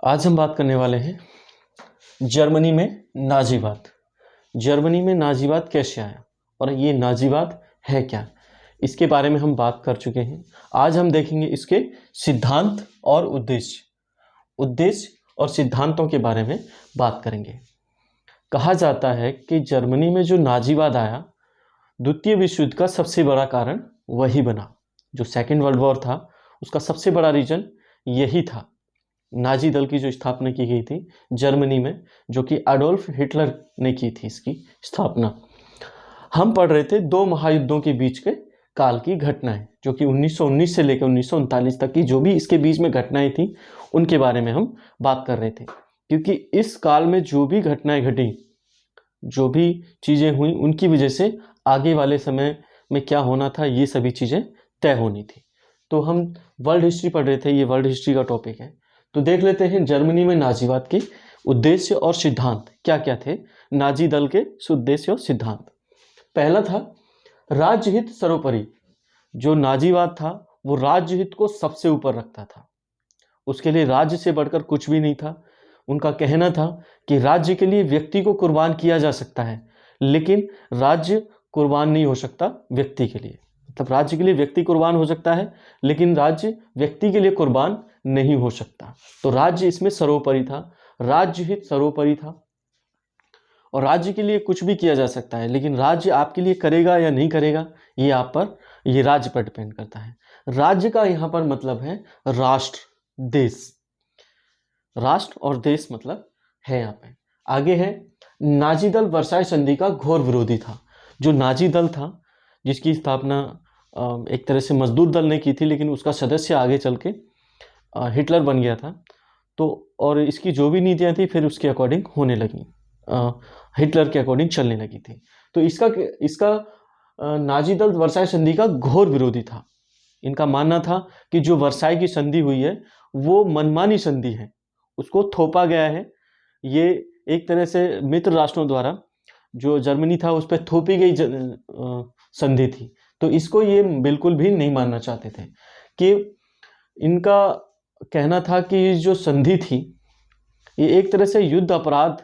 आज हम बात करने वाले हैं जर्मनी में नाजीवाद। जर्मनी में नाजीवाद कैसे आया और ये नाजीवाद है क्या, इसके बारे में हम बात कर चुके हैं। आज हम देखेंगे इसके सिद्धांत और उद्देश्य और सिद्धांतों के बारे में बात करेंगे। कहा जाता है कि जर्मनी में जो नाजीवाद आया, द्वितीय विश्व युद्ध का सबसे बड़ा कारण वही बना। जो सेकेंड वर्ल्ड वॉर था उसका सबसे बड़ा रीजन यही था। नाजी दल की जो स्थापना की गई थी जर्मनी में, जो कि एडोल्फ हिटलर ने की थी इसकी स्थापना। हम पढ़ रहे थे दो महायुद्धों के बीच के काल की घटनाएं, जो कि 1919 से लेकर 1939 तक की जो भी इसके बीच में घटनाएं थी उनके बारे में हम बात कर रहे थे। क्योंकि इस काल में जो भी घटनाएं घटी, जो भी चीज़ें हुई, उनकी वजह से आगे वाले समय में क्या होना था ये सभी चीज़ें तय होनी थी। तो हम वर्ल्ड हिस्ट्री पढ़ रहे थे, ये वर्ल्ड हिस्ट्री का टॉपिक है। तो देख लेते हैं जर्मनी में नाजीवाद के उद्देश्य और सिद्धांत क्या क्या थे। नाजी दल के उद्देश्य और सिद्धांत, पहला था राज्य हित सर्वोपरि। जो नाजीवाद था वो राज्य हित को सबसे ऊपर रखता था। उसके लिए राज्य से बढ़कर कुछ भी नहीं था। उनका कहना था कि राज्य के लिए व्यक्ति को कुर्बान किया जा सकता है, लेकिन राज्य कुर्बान नहीं हो सकता व्यक्ति के लिए। मतलब राज्य के लिए व्यक्ति कुर्बान हो सकता है, लेकिन राज्य व्यक्ति के लिए कुर्बान नहीं हो सकता। तो राज्य इसमें सर्वोपरि था, राज्य हित सर्वोपरि था। और राज्य के लिए कुछ भी किया जा सकता है, लेकिन राज्य आपके लिए करेगा या नहीं करेगा ये आप पर, ये राज्य पर डिपेंड करता है। राज्य का यहाँ पर मतलब है राष्ट्र, देश। राष्ट्र और देश मतलब है यहाँ पे। आगे है नाजी दल वर्साई संधि का घोर विरोधी था। जो नाजी दल था जिसकी स्थापना एक तरह से मजदूर दल ने की थी, लेकिन उसका सदस्य आगे चल के हिटलर बन गया था। तो और इसकी जो भी नीतियाँ थी फिर उसके अकॉर्डिंग होने लगी, हिटलर के अकॉर्डिंग चलने लगी थी। तो इसका नाजी दल वर्साई संधि का घोर विरोधी था। इनका मानना था कि जो वर्साई की संधि हुई है वो मनमानी संधि है, उसको थोपा गया है। ये एक तरह से मित्र राष्ट्रों द्वारा जो जर्मनी था उस पर थोपी गई संधि थी। तो इसको ये बिल्कुल भी नहीं मानना चाहते थे। कि इनका कहना था कि जो संधि थी ये एक तरह से युद्ध अपराध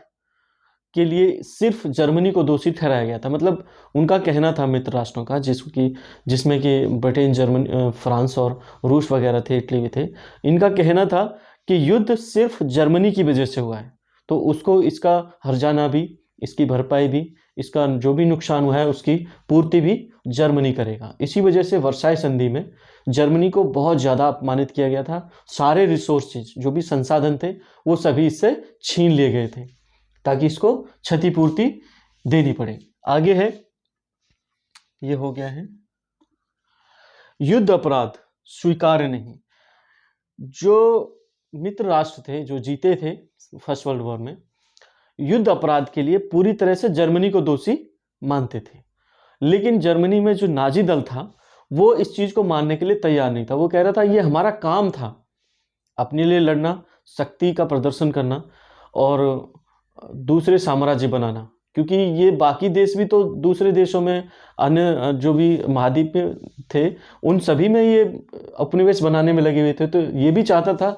के लिए सिर्फ जर्मनी को दोषी ठहराया गया था। मतलब उनका कहना था मित्र राष्ट्रों का, जिसमें कि ब्रिटेन, जर्मनी, फ्रांस और रूस वगैरह थे, इटली भी थे। इनका कहना था कि युद्ध सिर्फ जर्मनी की वजह से हुआ है, तो उसको इसका हर्जाना भी, इसकी भरपाई भी, इसका जो भी नुकसान हुआ है उसकी पूर्ति भी जर्मनी करेगा। इसी वजह से वर्साई संधि में जर्मनी को बहुत ज़्यादा अपमानित किया गया था। सारे रिसोर्सेज, जो भी संसाधन थे, वो सभी इससे छीन लिए गए थे ताकि इसको क्षतिपूर्ति देनी पड़े। आगे है, ये हो गया है युद्ध अपराध स्वीकार्य नहीं। जो मित्र राष्ट्र थे जो जीते थे फर्स्ट वर्ल्ड वॉर में, युद्ध अपराध के लिए पूरी तरह से जर्मनी को दोषी मानते थे। लेकिन जर्मनी में जो नाजी दल था वो इस चीज को मानने के लिए तैयार नहीं था। वो कह रहा था ये हमारा काम था, अपने लिए लड़ना, शक्ति का प्रदर्शन करना और दूसरे साम्राज्य बनाना। क्योंकि ये बाकी देश भी तो दूसरे देशों में, अन्य जो भी महाद्वीप में थे उन सभी में ये उपनिवेश बनाने में लगे हुए थे। तो ये भी चाहता था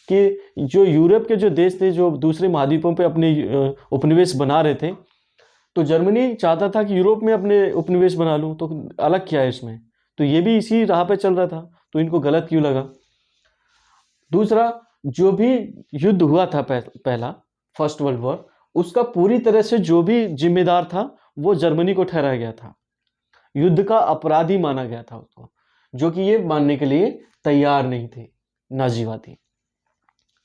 कि जो यूरोप के जो देश थे जो दूसरे महाद्वीपों पे अपने उपनिवेश बना रहे थे, तो जर्मनी चाहता था कि यूरोप में अपने उपनिवेश बना लूँ, तो अलग क्या है इसमें। तो ये भी इसी राह पे चल रहा था, तो इनको गलत क्यों लगा। दूसरा, जो भी युद्ध हुआ था पहला फर्स्ट वर्ल्ड वॉर, उसका पूरी तरह से जो भी जिम्मेदार था वो जर्मनी को ठहराया गया था। युद्ध का अपराधी माना गया था उसको, जो कि ये मानने के लिए तैयार नहीं थे नाजीवादी।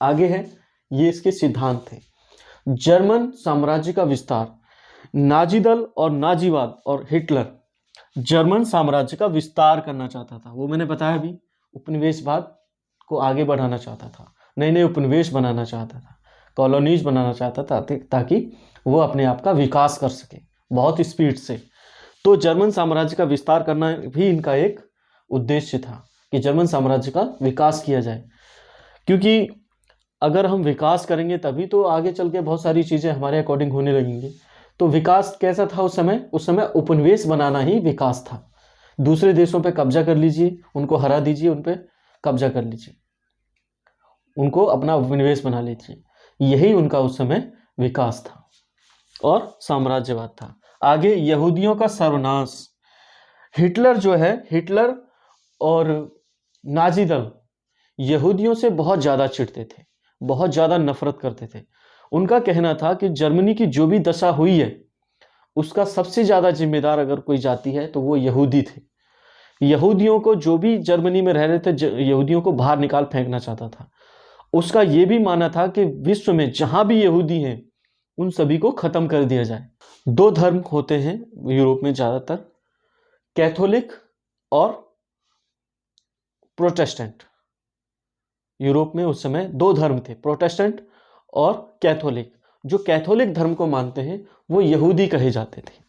आगे है, ये इसके सिद्धांत थे। जर्मन साम्राज्य का विस्तार। नाजी दल और नाजीवाद और हिटलर जर्मन साम्राज्य का विस्तार करना चाहता था। वो मैंने बताया अभी, उपनिवेशवाद को आगे बढ़ाना चाहता था, नए नए उपनिवेश बनाना चाहता था, कॉलोनीज बनाना चाहता था, ताकि वो अपने आप का विकास कर सके बहुत स्पीड से। तो जर्मन साम्राज्य का विस्तार करना भी इनका एक उद्देश्य था कि जर्मन साम्राज्य का विकास किया जाए। क्योंकि अगर हम विकास करेंगे तभी तो आगे चल के बहुत सारी चीज़ें हमारे अकॉर्डिंग होने लगेंगी। तो विकास कैसा था उस समय उपनिवेश बनाना ही विकास था। दूसरे देशों पे कब्जा कर लीजिए, उनको हरा दीजिए, उन पे कब्जा कर लीजिए। उनको अपना उपनिवेश बना लीजिए। यही उनका उस समय विकास था और साम्राज्यवाद था। आगे यहूदियों का सर्वनाश। हिटलर जो है, हिटलर और नाजी दल यहूदियों से बहुत ज़्यादा चिढ़ते थे, बहुत ज़्यादा नफरत करते थे। उनका कहना था कि जर्मनी की जो भी दशा हुई है उसका सबसे ज़्यादा जिम्मेदार अगर कोई जाति है तो वो यहूदी थे। यहूदियों को, जो भी जर्मनी में रह रहे थे, यहूदियों को बाहर निकाल फेंकना चाहता था। उसका ये भी मानना था कि विश्व में जहां भी यहूदी हैं उन सभी को खत्म कर दिया जाए। दो धर्म होते हैं यूरोप में ज़्यादातर, कैथोलिक और प्रोटेस्टेंट। यूरोप में उस समय दो धर्म थे, प्रोटेस्टेंट और कैथोलिक। जो कैथोलिक धर्म को मानते हैं वो यहूदी कहे जाते थे।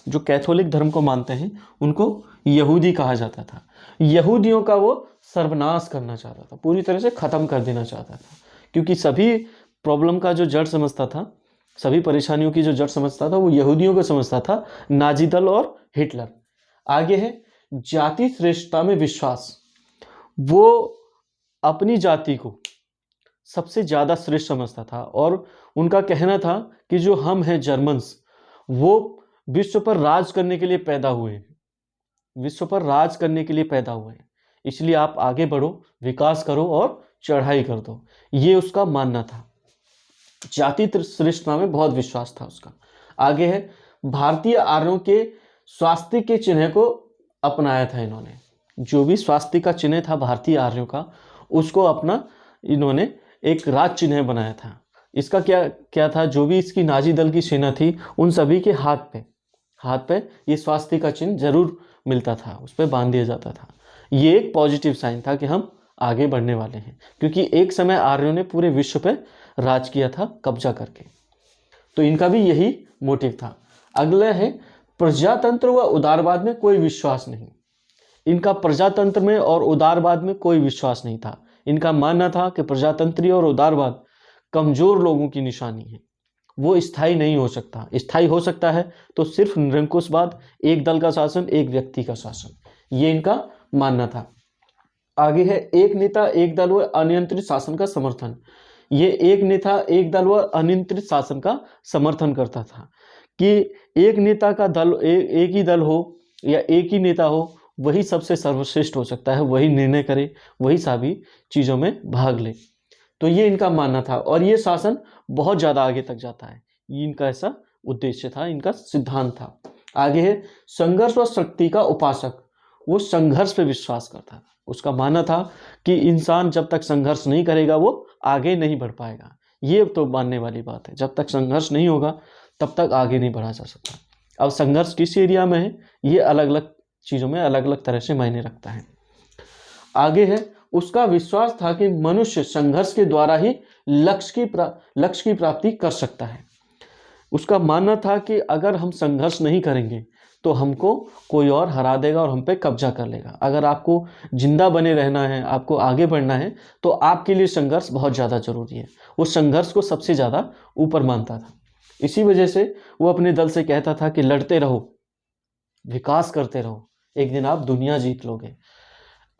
जो कैथोलिक धर्म को मानते हैं उनको यहूदी कहा जाता था। यहूदियों का वो सर्वनाश करना चाहता था, पूरी तरह से ख़त्म कर देना चाहता था, क्योंकि सभी प्रॉब्लम का जो जड़ समझता था, सभी परेशानियों की जो जड़ समझता था वो यहूदियों को समझता था, नाजी दल और हिटलर। आगे है जाति श्रेष्ठता में विश्वास। वो अपनी जाति को सबसे ज़्यादा श्रेष्ठ समझता था और उनका कहना था कि जो हम हैं जर्मन्स, वो विश्व पर राज करने के लिए पैदा हुए हैं, विश्व पर राज करने के लिए पैदा हुए हैं, इसलिए आप आगे बढ़ो, विकास करो और चढ़ाई कर दो। ये उसका मानना था। जाति श्रेष्ठता में बहुत विश्वास था उसका। आगे है भारतीय आर्यों के स्वास्तिक के चिन्ह को अपनाया था इन्होंने। जो भी स्वास्तिक का चिन्ह था भारतीय आर्यों का, उसको अपना इन्होंने एक राज चिन्ह बनाया था। इसका क्या क्या था, जो भी इसकी नाजी दल की सेना थी उन सभी के हाथ पे ये स्वास्तिक का चिन्ह जरूर मिलता था, उस पर बांध दिया जाता था। ये एक पॉजिटिव साइन था कि हम आगे बढ़ने वाले हैं, क्योंकि एक समय आर्यों ने पूरे विश्व पे राज किया था कब्जा करके। तो इनका भी यही मोटिव था। अगला है प्रजातंत्र व उदारवाद में कोई विश्वास नहीं। इनका प्रजातंत्र में और उदारवाद में कोई विश्वास नहीं था। इनका मानना था कि प्रजातंत्री और उदारवाद कमजोर लोगों की निशानी है, वो स्थायी नहीं हो सकता। स्थायी हो सकता है तो सिर्फ निरंकुशवाद, एक दल का शासन, एक व्यक्ति का शासन, ये इनका मानना था। आगे है एक नेता एक दल व अनियंत्रित शासन का समर्थन। ये एक नेता एक दल व अनियंत्रित शासन का समर्थन करता था कि एक नेता का दल, एक ही दल हो या एक ही नेता हो, वही सबसे सर्वश्रेष्ठ हो सकता है, वही निर्णय करे, वही सभी चीज़ों में भाग ले। तो ये इनका मानना था और ये शासन बहुत ज़्यादा आगे तक जाता है। ये इनका ऐसा उद्देश्य था, इनका सिद्धांत था। आगे है संघर्ष व शक्ति का उपासक। वो संघर्ष पे विश्वास करता था। उसका मानना था कि इंसान जब तक संघर्ष नहीं करेगा वो आगे नहीं बढ़ पाएगा। ये तो मानने वाली बात है, जब तक संघर्ष नहीं होगा तब तक आगे नहीं बढ़ा जा सकता। अब संघर्ष किस एरिया में है, ये अलग अलग चीज़ों में अलग अलग तरह से मायने रखता है। आगे है उसका विश्वास था कि मनुष्य संघर्ष के द्वारा ही लक्ष्य की प्राप्ति कर सकता है। उसका मानना था कि अगर हम संघर्ष नहीं करेंगे तो हमको कोई और हरा देगा और हम पे कब्जा कर लेगा। अगर आपको जिंदा बने रहना है, आपको आगे बढ़ना है, तो आपके लिए संघर्ष बहुत ज़्यादा जरूरी है। वो संघर्ष को सबसे ज़्यादा ऊपर मानता था। इसी वजह से वो अपने दल से कहता था कि लड़ते रहो, विकास करते रहो, एक दिन आप दुनिया जीत लोगे।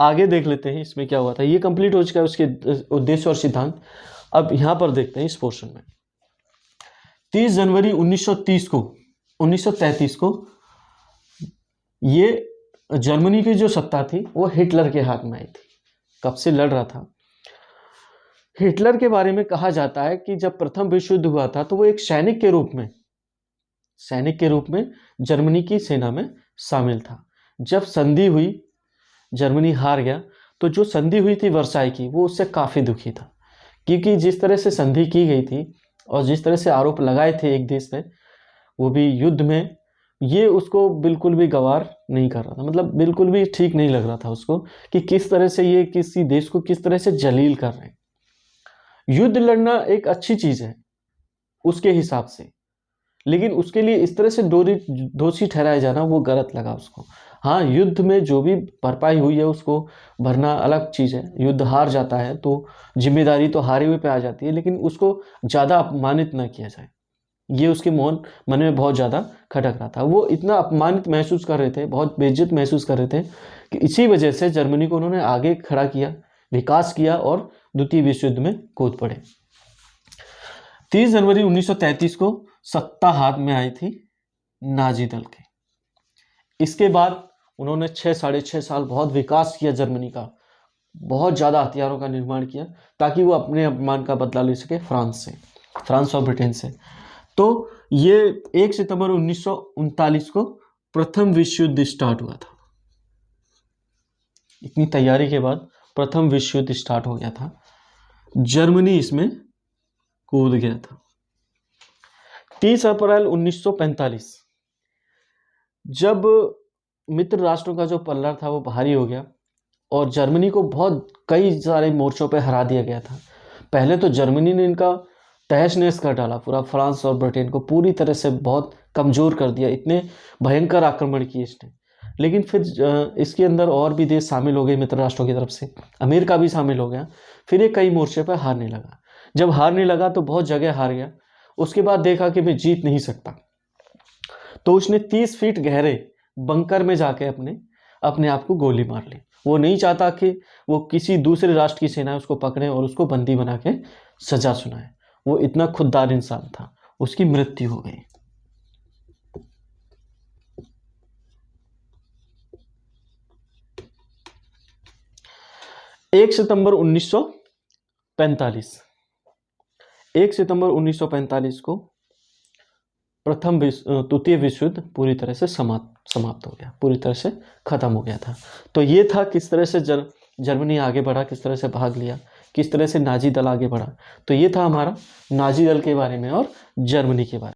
आगे देख लेते हैं इसमें क्या हुआ था। ये कंप्लीट हो चुका है उसके उद्देश्य और सिद्धांत। अब यहाँ पर देखते हैं इस पोर्शन में 30 जनवरी 1933 को ये जर्मनी की जो सत्ता थी वो हिटलर के हाथ में आई थी। कब से लड़ रहा था। हिटलर के बारे में कहा जाता है कि जब प्रथम विश्व युद्ध हुआ था तो वो एक सैनिक के रूप में जर्मनी की सेना में शामिल था। जब संधि हुई, जर्मनी हार गया, तो जो संधि हुई थी वर्साई की, वो उससे काफ़ी दुखी था, क्योंकि जिस तरह से संधि की गई थी और जिस तरह से आरोप लगाए थे एक देश पे, वो भी युद्ध में, ये उसको बिल्कुल भी गवार नहीं कर रहा था। मतलब बिल्कुल भी ठीक नहीं लग रहा था उसको कि किस तरह से ये किसी देश को किस तरह से जलील कर रहे हैं। युद्ध लड़ना एक अच्छी चीज़ है उसके हिसाब से, लेकिन उसके लिए इस तरह से दोषी ठहराया जाना वो गलत लगा उसको। हाँ, युद्ध में जो भी भरपाई हुई है उसको भरना अलग चीज़ है। युद्ध हार जाता है तो जिम्मेदारी तो हारे हुए पे आ जाती है, लेकिन उसको ज़्यादा अपमानित ना किया जाए, ये उसके मन में बहुत ज़्यादा खटक रहा था। वो इतना अपमानित महसूस कर रहे थे, बहुत बेइज्जत महसूस कर रहे थे कि इसी वजह से जर्मनी को उन्होंने आगे खड़ा किया विकास किया और द्वितीय विश्व युद्ध में कूद पड़े। 30 जनवरी 1933 को सत्ता हाथ में आई थी नाजी दल के। इसके बाद उन्होंने 6-6.5 साल बहुत विकास किया जर्मनी का, बहुत ज़्यादा हथियारों का निर्माण किया ताकि वो अपने अपमान का बदला ले सके फ्रांस और ब्रिटेन से। तो ये 1 सितंबर 1939 को प्रथम विश्व युद्ध स्टार्ट हुआ था। इतनी तैयारी के बाद प्रथम विश्व युद्ध स्टार्ट हो गया था, जर्मनी इसमें कूद गया था। 30 अप्रैल 1945 जब मित्र राष्ट्रों का जो पल्ला था वो भारी हो गया और जर्मनी को बहुत कई सारे मोर्चों पे हरा दिया गया था। पहले तो जर्मनी ने इनका तहस नहस कर डाला, पूरा फ्रांस और ब्रिटेन को पूरी तरह से बहुत कमज़ोर कर दिया, इतने भयंकर आक्रमण किए इसने। लेकिन फिर इसके अंदर और भी देश शामिल हो गए मित्र राष्ट्रों की तरफ से, अमेरिका भी शामिल हो गया। फिर ये कई मोर्चे पर हारने लगा। जब हारने लगा तो बहुत जगह हार गया। उसके बाद देखा कि मैं जीत नहीं सकता, तो उसने 30 फीट गहरे बंकर में जाके अपने आप को गोली मार ली। वो नहीं चाहता कि वो किसी दूसरे राष्ट्र की सेना उसको पकड़े और उसको बंदी बना के सजा सुनाए। वो इतना खुददार इंसान था, उसकी मृत्यु हो गई। एक सितंबर 1945 को द्वितीय विश्व युद्ध पूरी तरह से समाप्त हो गया, पूरी तरह से खत्म हो गया था। तो ये था किस तरह से जर्मनी आगे बढ़ा, किस तरह से भाग लिया, किस तरह से नाजी दल आगे बढ़ा। तो ये था हमारा नाजी दल के बारे में और जर्मनी के बारे में।